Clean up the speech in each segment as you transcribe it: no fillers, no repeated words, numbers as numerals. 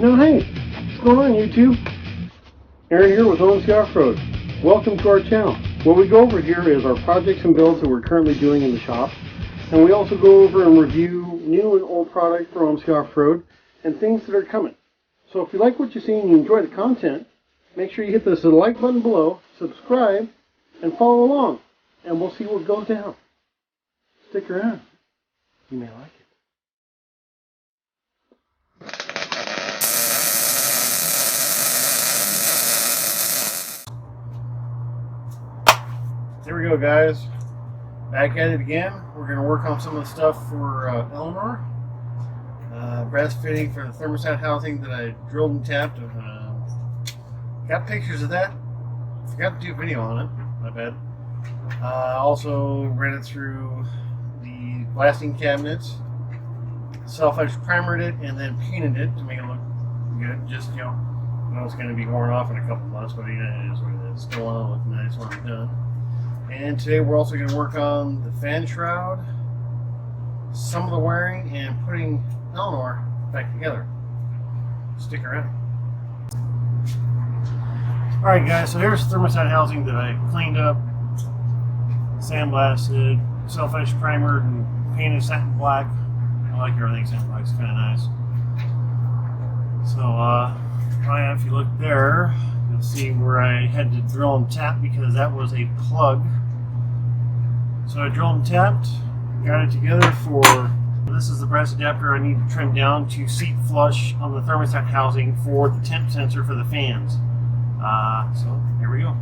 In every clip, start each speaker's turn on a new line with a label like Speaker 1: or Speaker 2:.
Speaker 1: Now hey, what's going on YouTube? Aaron here with OMC Off-Road. Welcome to our channel. What we go over here is our projects and builds that we're currently doing in the shop. And we also go over and review new and old product for OMC Off-Road and things that are coming. So if you like what you see and you enjoy the content, make sure you hit the like button below, subscribe, and follow along. And we'll see what goes down. Stick around. You may like it. There we go, guys. Back at it again. We're going to work on some of the stuff for Eleanor. Brass fitting for the thermostat housing that I drilled and tapped. Got pictures of that. Forgot to do a video on it. My bad. Also ran it through the blasting cabinets. Self-etch primered it and then painted it to make it look good. Just, you know, I know it's going to be worn off in a couple months, but it is what it is. Still want to look nice when I'm done. And today we're also going to work on the fan shroud, some of the wiring, and putting Eleanor back together. Stick around. Alright guys, so here's the thermostat housing that I cleaned up, sandblasted, self-etched primered, and painted satin black. I like everything satin black, it's kind of nice. So, right if you look there, you'll see where I had to drill and tap because that was a plug. So I drilled and tapped, got it together for, this is the brass adapter I need to trim down to seat flush on the thermostat housing for the temp sensor for the fans. So here we go.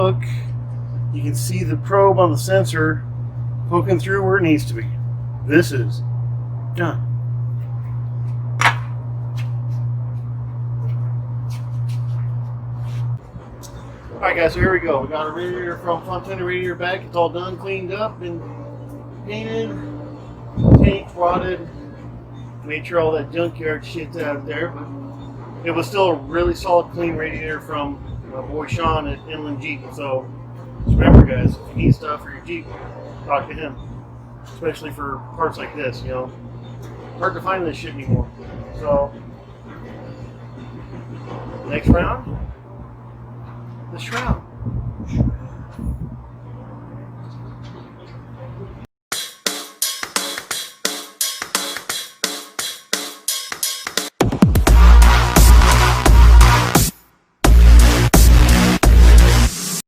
Speaker 1: Look, you can see the probe on the sensor poking through where it needs to be. This is done. Alright guys, so here we go. We got a radiator from Fontana Radiator back. It's all done, cleaned up, and painted, taped, wadded. Made sure all that junkyard shit's out of there, but it was still a really solid, clean radiator from my boy Sean at Inland Jeep. So just remember guys, if you need stuff for your Jeep, talk to him. Especially for parts like this, you know. hard to find this shit anymore. So, next round, the shroud.